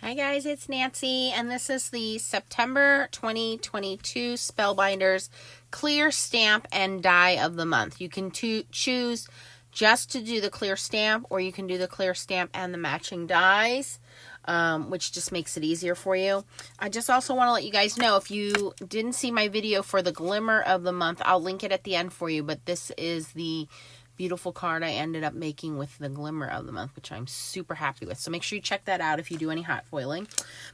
Hi guys, it's Nancy, and this is the September 2022 Spellbinders Clear Stamp and Die of the Month. You can choose just to do the clear stamp, or you can do the clear stamp and the matching dies, which just makes it easier for you. I just also want to let you guys know, if you didn't see my video for the Glimmer of the Month, I'll link it at the end for you, but this is the beautiful card I ended up making with the Glimmer of the Month, which I'm super happy with. So make sure you check that out if you do any hot foiling.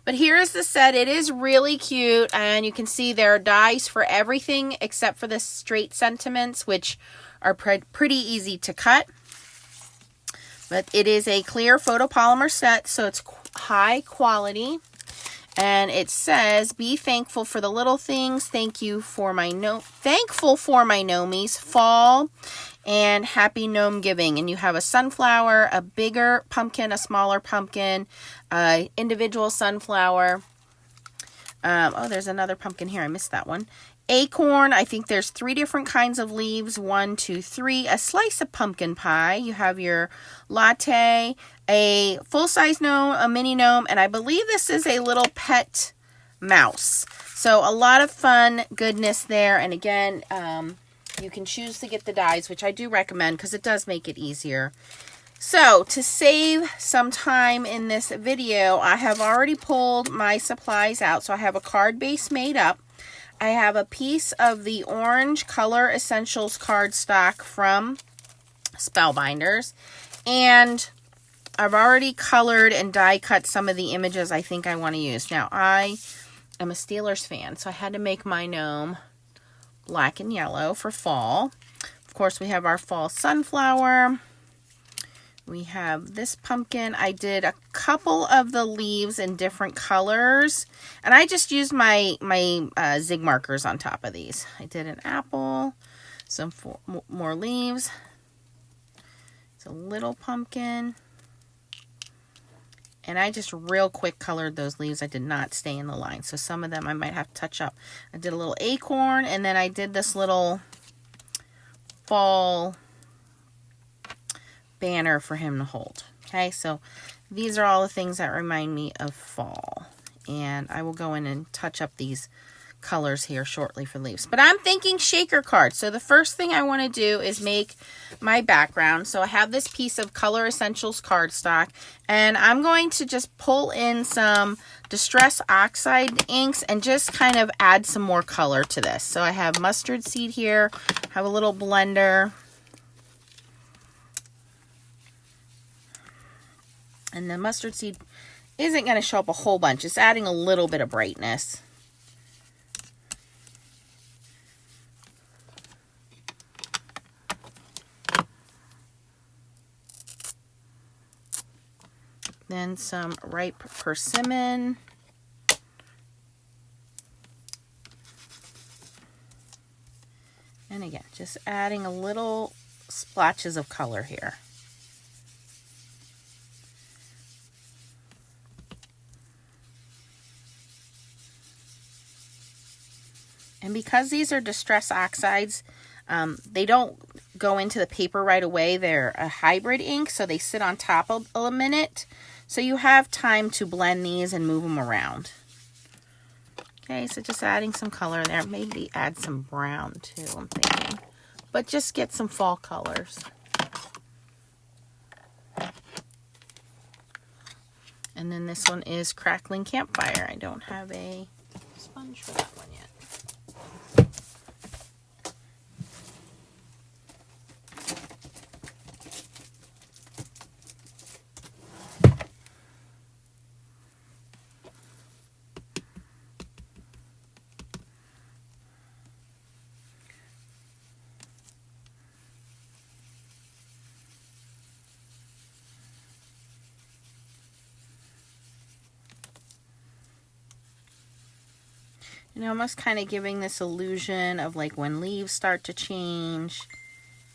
But here is the set. It is really cute, and you can see there are dies for everything except for the straight sentiments, which are pretty easy to cut. But it is a clear photopolymer set, so it's high quality. And it says, "Be thankful for the little things. Thankful for my gnomies. Fall and happy gnome giving." And you have a sunflower, a bigger pumpkin, a smaller pumpkin, individual sunflower. Oh, there's another pumpkin here. I missed that one. Acorn. I think there's 3 different kinds of leaves. 1, 2, 3. A slice of pumpkin pie. You have your latte, a full-size gnome, a mini gnome, and I believe this is a little pet mouse. So a lot of fun goodness there. And again, you can choose to get the dies, which I do recommend because it does make it easier. So to save some time in this video, I have already pulled my supplies out. So I have a card base made up. I have a piece of the orange Color Essentials cardstock from Spellbinders, and I've already colored and die cut some of the images I think I want to use. Now, I am a Steelers fan, so I had to make my gnome black and yellow for fall. Of course, we have our fall sunflower. We have this pumpkin. I did a couple of the leaves in different colors, and I just used my zig markers on top of these. I did an apple, some more leaves. It's a little pumpkin. And I just real quick colored those leaves. I did not stay in the line, so some of them I might have to touch up. I did a little acorn, and then I did this little fall banner for him to hold. Okay, so these are all the things that remind me of fall. And I will go in and touch up these colors here shortly for leaves. But I'm thinking shaker cards. So the first thing I want to do is make my background. So I have this piece of Color Essentials cardstock, and I'm going to just pull in some Distress Oxide inks and just kind of add some more color to this. So I have mustard seed here, have a little blender. And the mustard seed isn't going to show up a whole bunch. It's adding a little bit of brightness. Then some ripe persimmon. And again, just adding a little splotches of color here. And because these are Distress Oxides, they don't go into the paper right away. They're a hybrid ink, so they sit on top a minute. So you have time to blend these and move them around. Okay, so just adding some color there. Maybe add some brown too, I'm thinking. But just get some fall colors. And then this one is Crackling Campfire. I don't have a sponge for that one yet. You know, almost kind of giving this illusion of like when leaves start to change.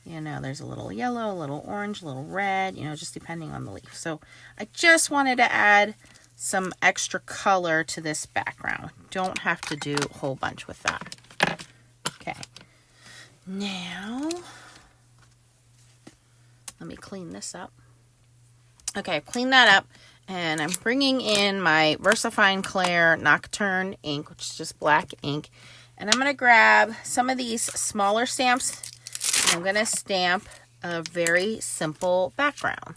You know, there's a little yellow, a little orange, a little red, you know, just depending on the leaf. So I just wanted to add some extra color to this background. Don't have to do a whole bunch with that. Okay. Now, let me clean this up. Okay, I've cleaned that up. And I'm bringing in my VersaFine Clair Nocturne ink, which is just black ink. And I'm going to grab some of these smaller stamps. And I'm going to stamp a very simple background.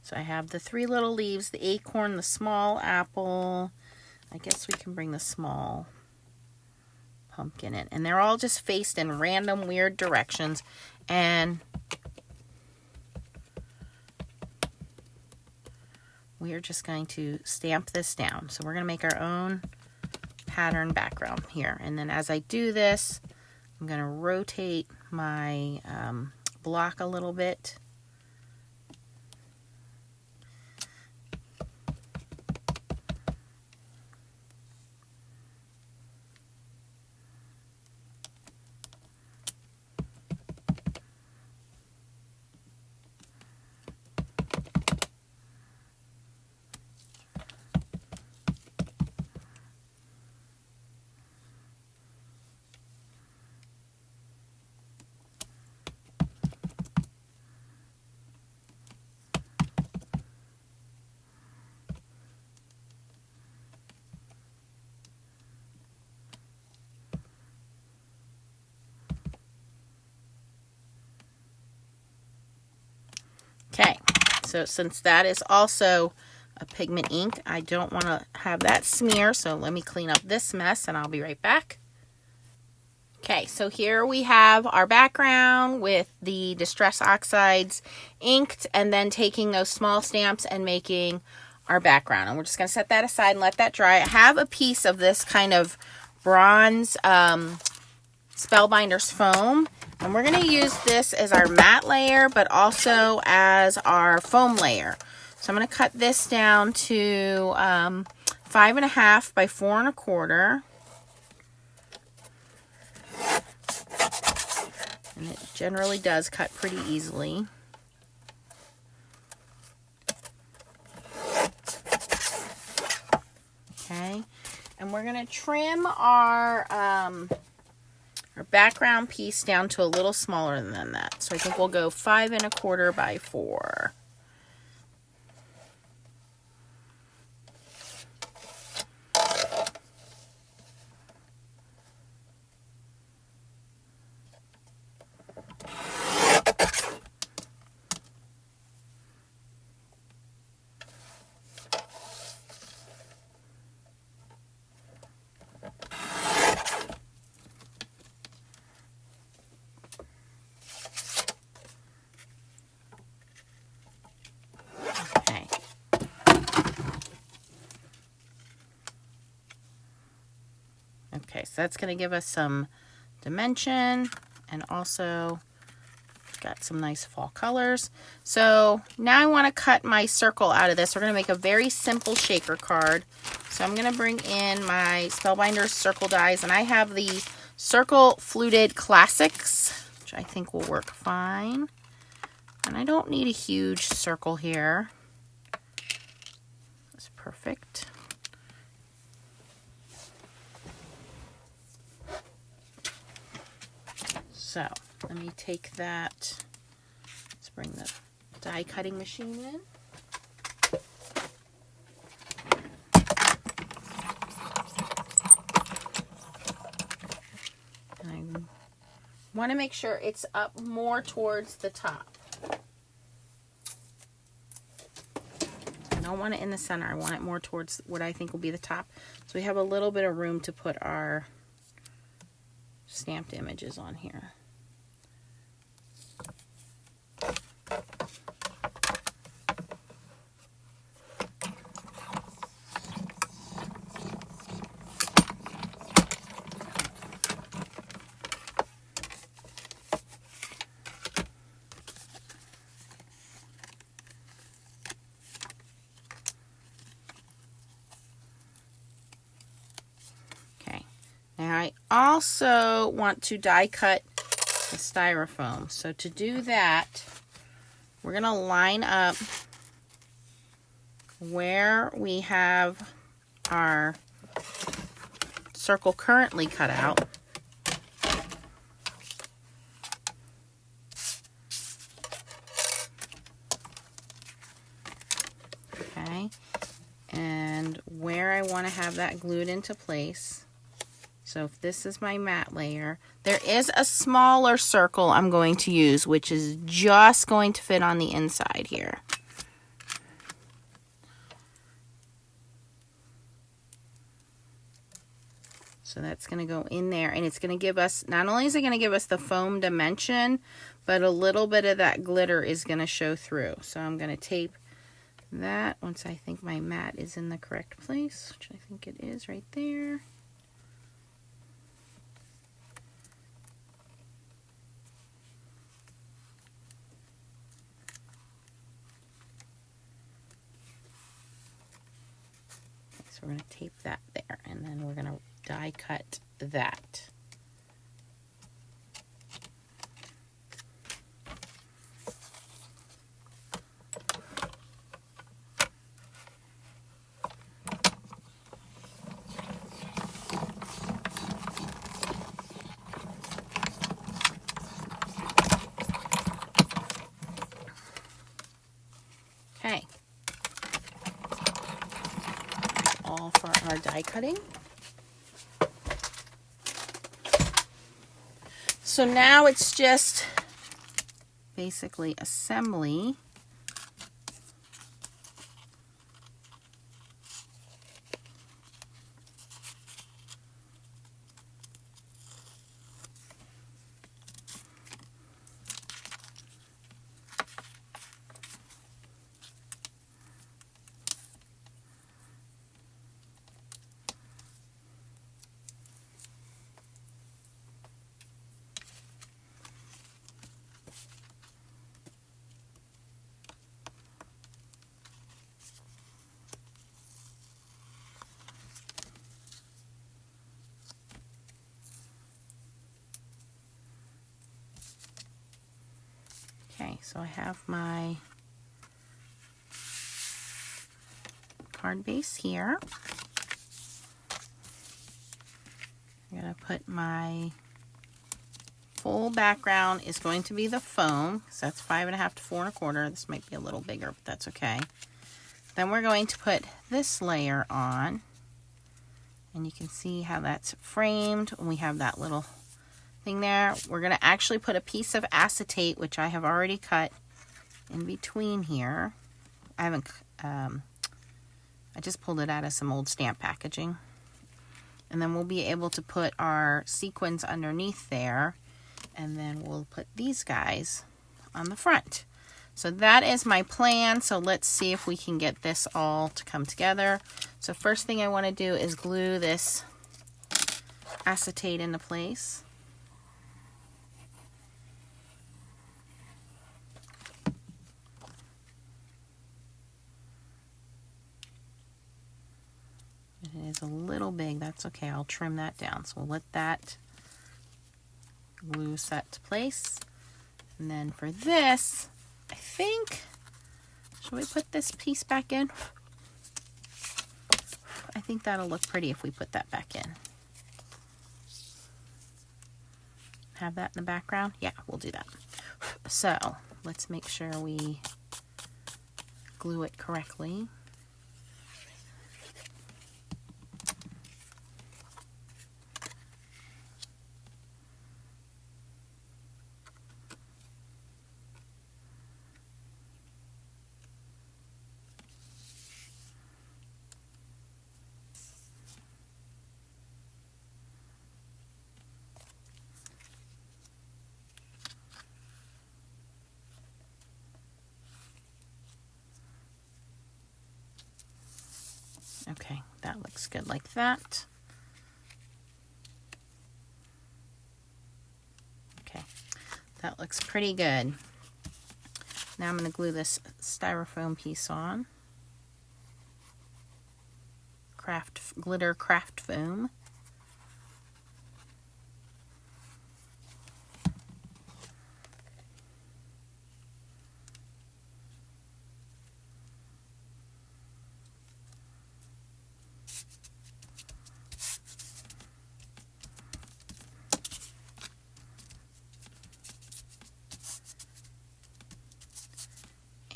So I have the 3 little leaves, the acorn, the small apple. I guess we can bring the small pumpkin in. And they're all just faced in random weird directions. And we are just going to stamp this down. So we're going to make our own pattern background here. And then as I do this, I'm going to rotate my block a little bit. Okay, so since that is also a pigment ink, I don't want to have that smear, so let me clean up this mess and I'll be right back. Okay, so here we have our background with the Distress Oxides inked, and then taking those small stamps and making our background. And we're just going to set that aside and let that dry. I have a piece of this kind of bronze Spellbinders foam, and we're going to use this as our matte layer, but also as our foam layer. So I'm going to cut this down to 5.5 by 4 1/4. And it generally does cut pretty easily. Okay, and we're going to trim our background piece down to a little smaller than that. So I think we'll go 5 1/4 by 4. Okay, so that's going to give us some dimension, and also got some nice fall colors. So now I want to cut my circle out of this. We're going to make a very simple shaker card. So I'm going to bring in my Spellbinders circle dies, and I have the Circle Fluted Classics, which I think will work fine. And I don't need a huge circle here. That's perfect. So let me take that, let's bring the die cutting machine in. And I want to make sure it's up more towards the top. I don't want it in the center, I want it more towards what I think will be the top. So we have a little bit of room to put our stamped images on here. Now I also want to die cut the styrofoam. So to do that, we're going to line up where we have our circle currently cut out. Okay. And where I want to have that glued into place. So if this is my matte layer, there is a smaller circle I'm going to use, which is just going to fit on the inside here. So that's going to go in there, and it's going to give us, not only is it going to give us the foam dimension, but a little bit of that glitter is going to show through. So I'm going to tape that once I think my mat is in the correct place, which I think it is right there. So we're going to tape that there, and then we're going to die cut that. Okay. All for our die cutting. So now it's just basically assembly. Okay, so I have my card base here. I'm going to put my full background is going to be the foam, so that's 5.5 to 4 1/4. This might be a little bigger, but that's okay. Then we're going to put this layer on, and you can see how that's framed. We have that little thing there. We're going to actually put a piece of acetate, which I have already cut in between here. I haven't, I just pulled it out of some old stamp packaging. And then we'll be able to put our sequins underneath there, and then we'll put these guys on the front. So that is my plan. So let's see if we can get this all to come together. So first thing I want to do is glue this acetate into place. It is a little big, that's okay, I'll trim that down. So we'll let that glue set to place. And then for this, I think, should we put this piece back in? I think that'll look pretty if we put that back in. Have that in the background? Yeah, we'll do that. So let's make sure we glue it correctly. Okay, that looks good like that. Okay, that looks pretty good. Now I'm going to glue this styrofoam piece on. Glitter craft foam.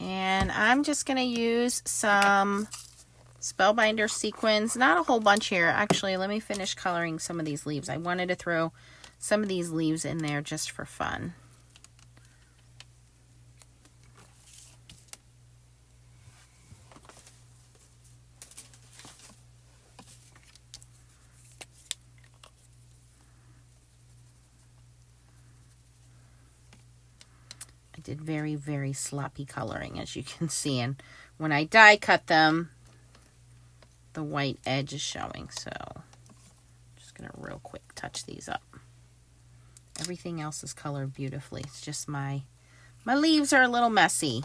And I'm just going to use some Spellbinder sequins. Not a whole bunch here. Actually, let me finish coloring some of these leaves. I wanted to throw some of these leaves in there just for fun. Did very, very sloppy coloring, as you can see, and when I die cut them, the white edge is showing. So just gonna real quick touch these up. Everything else is colored beautifully. It's just my leaves are a little messy.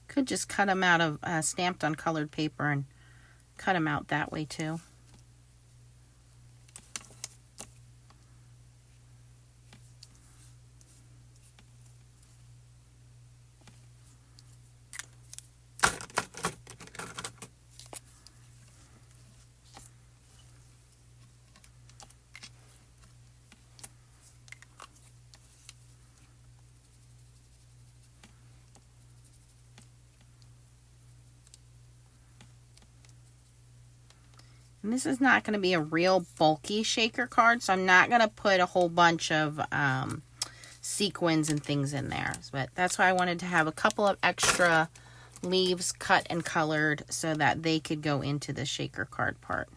Could just cut them out of stamped on colored paper and cut them out that way too. And this is not going to be a real bulky shaker card, so I'm not going to put a whole bunch of sequins and things in there. But that's why I wanted to have a couple of extra leaves cut and colored so that they could go into the shaker card part.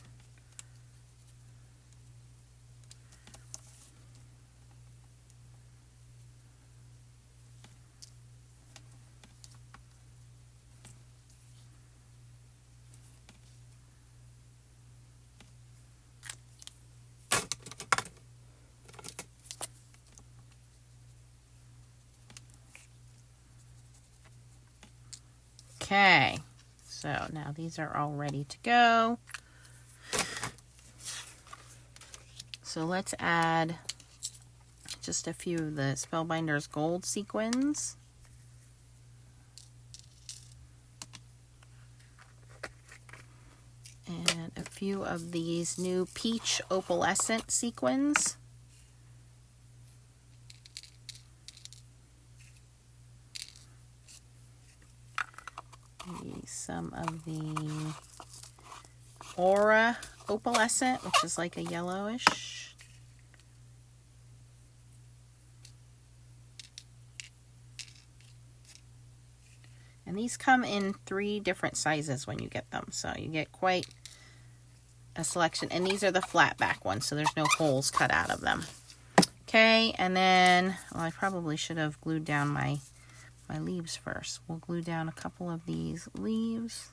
Okay, so now these are all ready to go. So let's add just a few of the Spellbinder's gold sequins. And a few of these new peach opalescent sequins. Some of the Aura opalescent, which is like a yellowish. And these come in 3 different sizes when you get them, so you get quite a selection. And these are the flat back ones, so there's no holes cut out of them. Okay, and then, well, I probably should have glued down my leaves first. We'll glue down a couple of these leaves.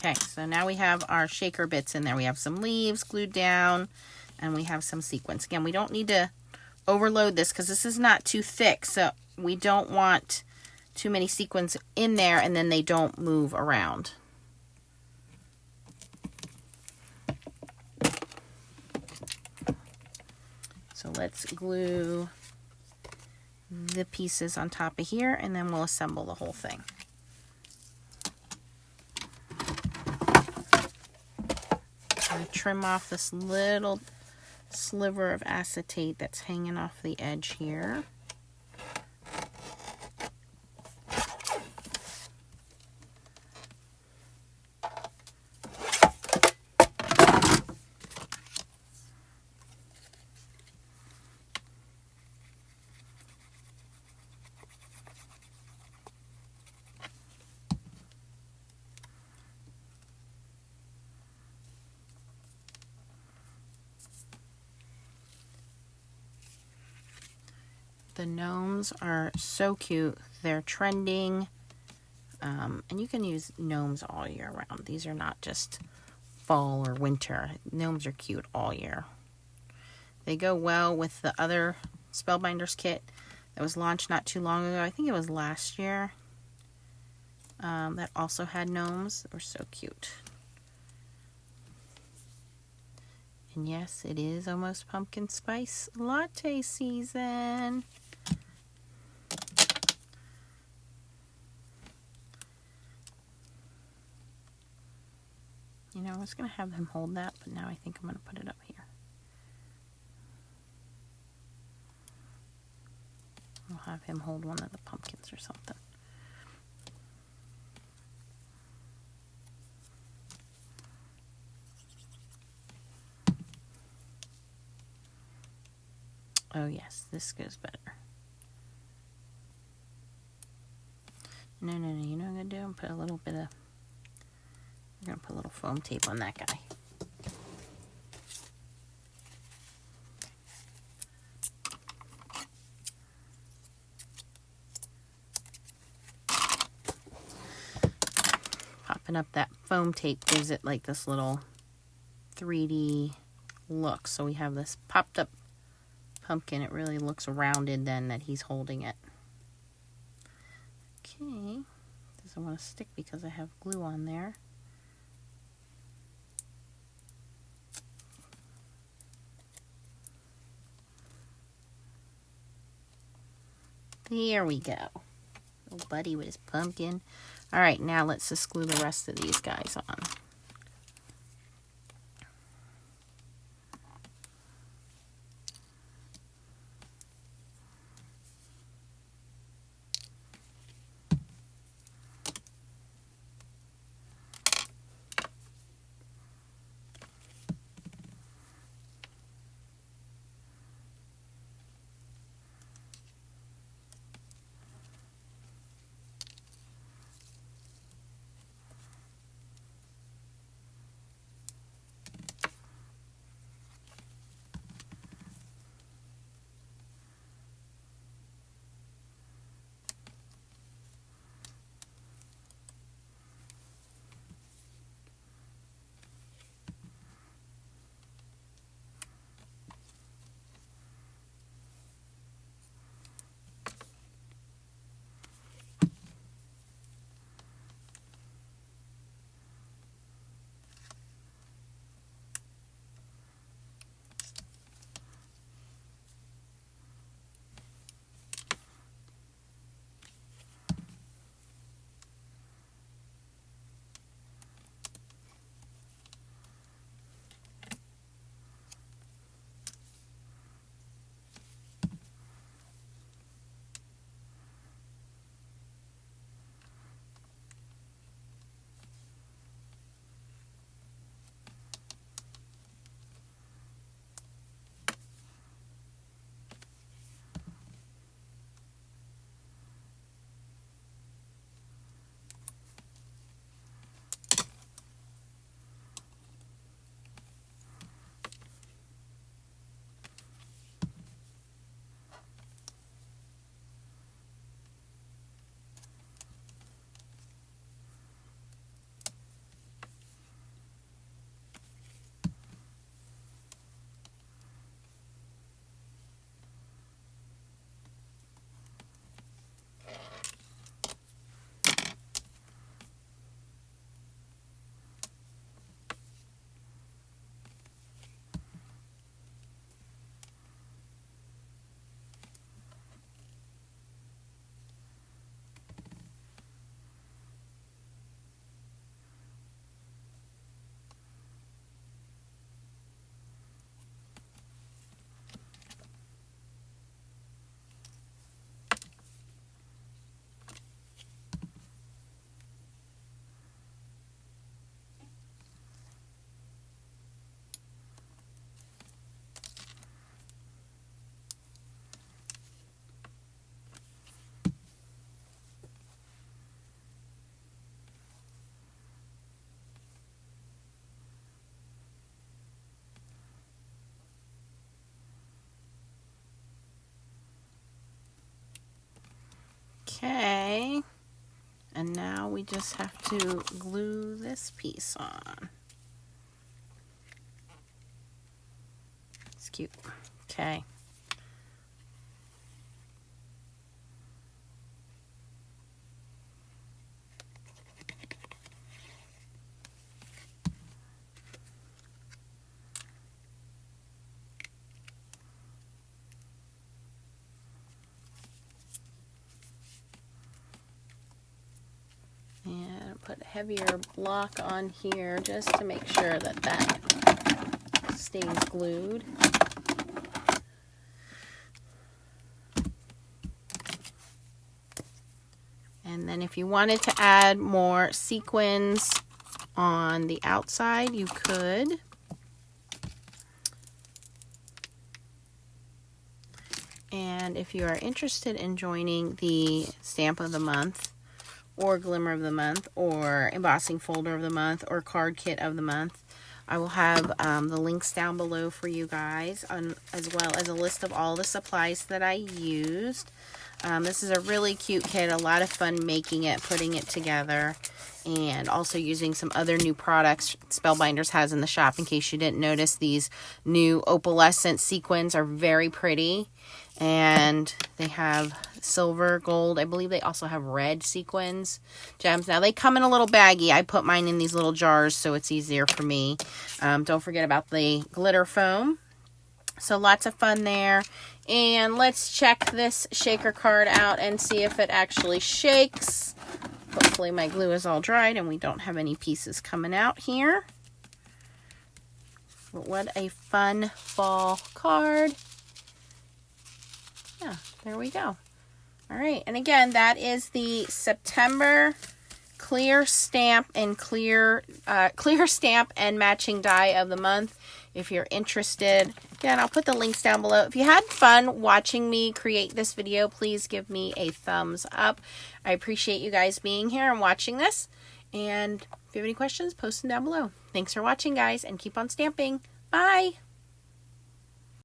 Okay, so now we have our shaker bits in there. We have some leaves glued down, and we have some sequins. Again, we don't need to overload this because this is not too thick, so we don't want too many sequins in there and then they don't move around. So let's glue the pieces on top of here and then we'll assemble the whole thing. I'm going to trim off this little sliver of acetate that's hanging off the edge here. The gnomes are so cute. They're trending. And you can use gnomes all year round. These are not just fall or winter. Gnomes are cute all year. They go well with the other Spellbinders kit that was launched not too long ago. I think it was last year. That also had gnomes. They were so cute. And yes, it is almost pumpkin spice latte season. You know, I was going to have him hold that, but now I think I'm going to put it up here. I'll have him hold one of the pumpkins or something. Oh yes, this goes better. No, you know what I'm going to do? I'm going to put a little bit of... I'm going to put a little foam tape on that guy. Popping up that foam tape gives it like this little 3D look. So we have this popped up pumpkin. It really looks rounded then that he's holding it. Okay. Doesn't want to stick because I have glue on there. There we go. Little buddy with his pumpkin. Alright, now let's just glue the rest of these guys on. Okay. And now we just have to glue this piece on. It's cute. Okay. And put a heavier block on here just to make sure that that stays glued. And then if you wanted to add more sequins on the outside, you could. And if you are interested in joining the Stamp of the Month, or Glimmer of the Month, or Embossing Folder of the Month, or Card Kit of the Month, I will have the links down below for you guys, as well as a list of all the supplies that I used. This is a really cute kit, a lot of fun making it, putting it together, and also using some other new products Spellbinders has in the shop. In case you didn't notice, these new opalescent sequins are very pretty, and they have silver, gold. I believe they also have red sequins gems. Now they come in a little baggy. I put mine in these little jars so it's easier for me. Don't forget about the glitter foam. So lots of fun there. And let's check this shaker card out and see if it actually shakes. Hopefully my glue is all dried and we don't have any pieces coming out here. But what a fun fall card. Yeah, there we go. All right, and again, that is the September clear stamp and clear stamp and matching die of the month. If you're interested, again, I'll put the links down below. If you had fun watching me create this video, please give me a thumbs up. I appreciate you guys being here and watching this. And if you have any questions, post them down below. Thanks for watching, guys, and keep on stamping. Bye!